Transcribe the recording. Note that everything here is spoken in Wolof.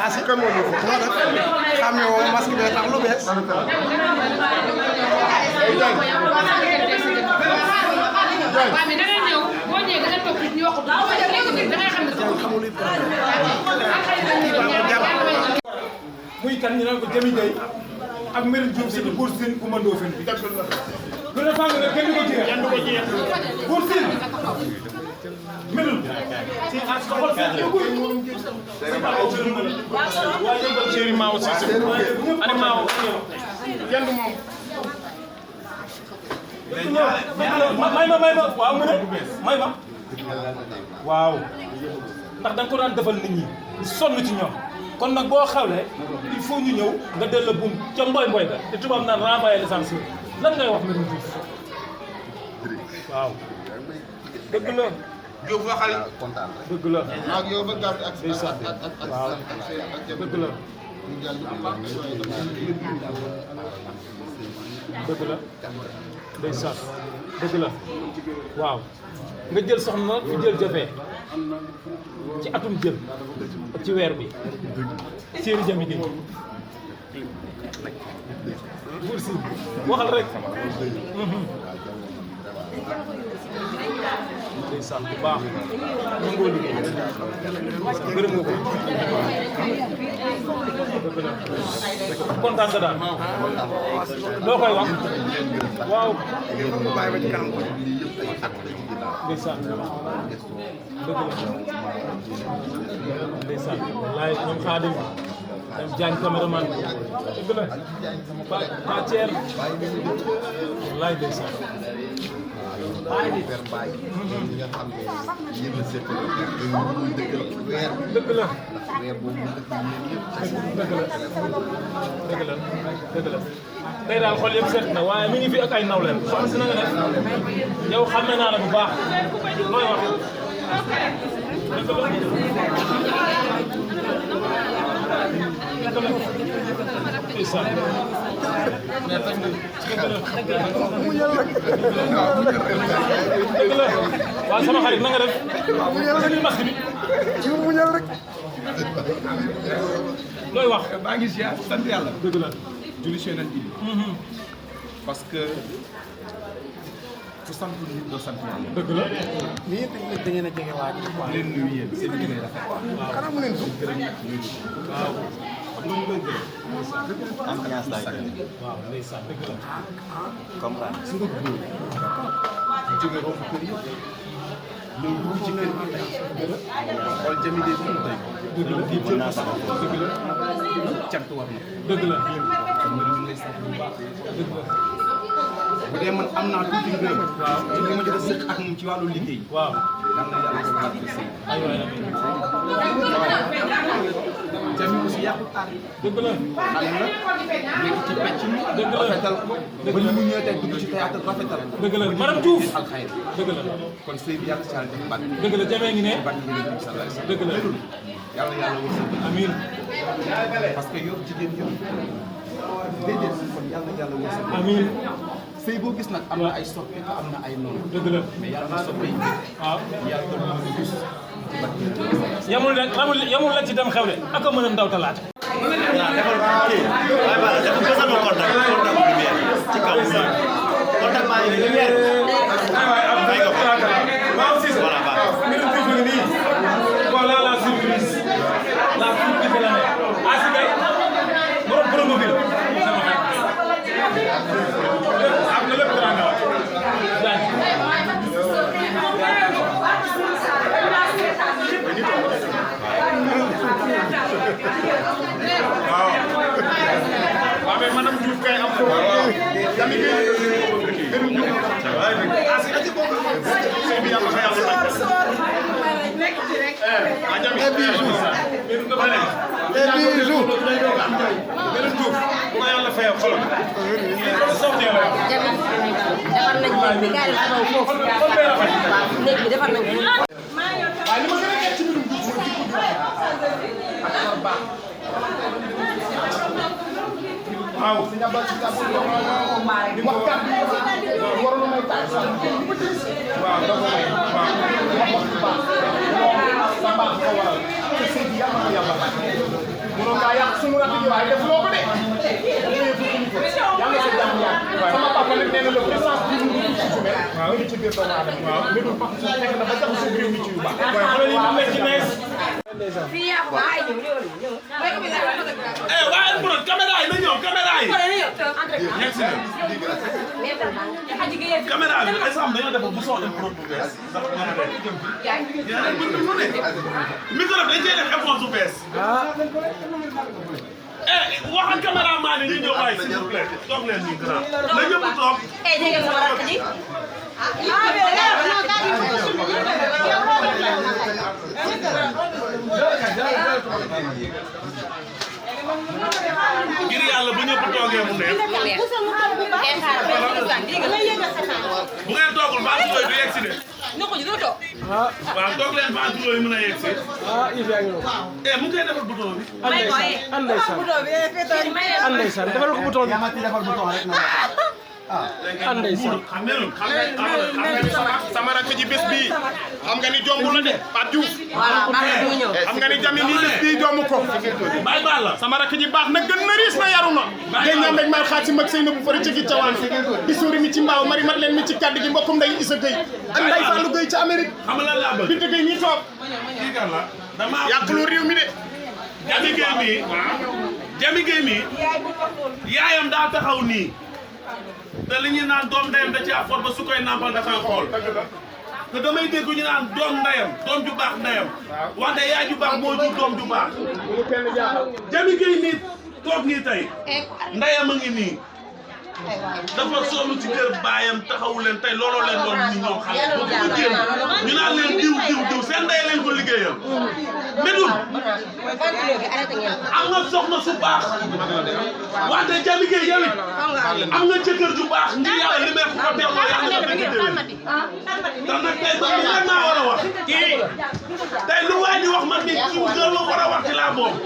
Asik kan mau dulu, kami mau masuk ke dalam lu bes. Kami da ngay ñew bo ñe da nga tok ñu wax da ngay xam ne muy kan ñu naan ko Jami Gueye ak Merin Diouf ci Bour Sine ku mando fen bi lu la fang nga kenn ko ci kenn ko ci Bour Sine melul ci as ko xol chéri maaw ci ani maaw kenn du moom may ma waaw mu ne may ma waaw ndax da nga ko daan defal nit ñi sonn ci ñoom kon nag boo xawlee il faut ñu ñëw nga delloo buum ca mboy ga te tubaab naan renvoyer l'essentiel lan ngay wax Merin Diouf waaw dëgg la Diouf waxal dëgg la ak yow ba gàtt ak waaw dëgg la dëgg la ndeysaan dëgg la waaw nga jël soxna fi jël jafe ci atum jël ci weer bi Chéri Jami Gueye Bour Sine waxal rek ndeysaan bu baax nangoo liggéey gërëm nga ko dëgg la kontaan nga daal loo koy wax waaw ndeysaan dëgg la ndeysaan wallaay ñoom Xaadim ñoom Jaañ caméraman dëgg la Pa Thier wallaay ndeysaan Père Mbaye ñi nga xam ne yéen a seet weer dëgg la weer boobu dëgg la tey daal xol yëpp seet na waaye mi ngi fi ak ay nawleen soxna si na nga def yow xam naa la bu baax looy wax dëgg la waaw sama xarit na nga def ñu masque bi mu ñëw rek looy wax maa ngi ziar sant yàlla dëgg la julli si yonent bi parce que ku sant nit doo sant yàlla dëgg la nii tamit da ngeen a jege waaj leen nuyu yéen seen liggéey rafet xanaa mu leen du waaw xam nga ñu koy gërëm ambiance laay def waaw ndeysaan dëgg la comprendre su nga góor jóge romb kër yëpp ñëw dugg ci kër gi xool Jami Gueye fi mu tey dëgg la kii mën naa taxaw dëgg la cant war na dëgg la kon nga ñu ngi lay sant bu baax dëgg la bu dee man am naa tuuti ngërëm waaw ci li ma jot a sëq ak moom ci wàllu liggéey waaw yal na yàlla ko barke sëy ay waay amiin Jami aussi yàqu taar yi dëgg la xale la nekk ci pecc mi dëgg la rafetal ko ba ni mu ñëwee tey dugg ci théâtre rafetal dëgg la madame Diouf alxayr dëgg la kon sëy bi yàlla ci yàlla def barke dëgg la jamee ngi ne barke bi sallallahu alayhi wa sallam dëgg la yàlla yàlla wërsëg amiin parce que yow jigéen yow déedéet kon yàlla yàlla wërsëg amiin sëy boo gis nag am na ay soppe te am na ay noonu dëgg la mais yàlla na soppe yi waaw yàlla na mën a gis yamul rek yamul la ci dem xewle ak a mën a ndaw talaata voilà la surprise la surprise de l'année Asi Gaye borom promobile am na lépp dara nga waaw mais madame Diouf kay am ko Jami Gueye defar nañ leen bi gars yi taxaw foofu léegi defar nañ ko. waaye li ma gën a nekk ci mbirum dugub mooy jikko ju rafet ak xar baax. waaw si ñabar si ñabar di wax kàddu yi waroon na may taal sax waaw da ko may waaw wax bu baax sa baax ko waral te sëy bi yàlla na yàlla baax mënoon ngaa yàq suñu rakk ji waaye def loo ko de yàlla sa jàmm yàgg sama papa nag nee na le présence du ñu mu ngi ci biir doomu aadama waaw mais du papa suñu nekk na ba jax suñu réew mi ci yu baax waaye xoolal yi mu nekk ci nees waaye bu doon caméra yi na ñëw caméra yi yegg si na caméra bi ay sam dañoo defal bu soxla produit bu bees ndax micro dañ cee def effort bu bees waxal caméraman yi ñu ñëw waay s'il vous plaît toog leen nii grand la ñëpp toog ngir yàlla bu ñëpp toogee mu neex bu ngeen toogul ventilo yi du yegg si de waaw toog leen ventilo yi mën a yegg si mu ngi koy defal bouton bi Andeysaan defal ko bouton bi Andeysaan sama rakk ji bés bii xam nga ni jomb la de Pape Diouf xam nga ni jami nii bés bii jomb ko bàyyi baal la sama rakk ji baax na gën na riis na yaru na day ñaan rek may xaat si mag sëy na bu fari ci gi cawaan di suuri mi ci mbaaw mari mat leen mi ci kàddu gi mbokkum nday Issa Gueye ak nday Fallou Gueye ci Amérique xam nga lan laa bëgg Binta Gueye ñi toog kii kan la dama yàquloo réew mi de Jami Gueye mii Jami Gueye mii yaayam daa taxaw nii te li ñu naan doom ndeyam da ci affaire ba su koy nàmpal da koy xool te damay dégg ñu naan doom ndeyam doom ju baax ndeyam wante yaay ju baax moo jur doom ju baax Jami Gueye nii toog nii tey ndeyam a ngi nii dafa sonn ci kër baayam taxawu leen tey looloo leen doon ñu ñoom xale ba bu ko jéem ñu naan leen diw seen ndey leen ko liggéeyal Médoune am nga soxna su baax wante Jami Gueye yow it am nga jëkkër ju baax ngir yàlla li may ko teewloo yàlla nga fekk déwén te nag tey ba mu lan naa war a wax kii tey lu waa ji wax man ni ci gën a war a wax ci laa boobu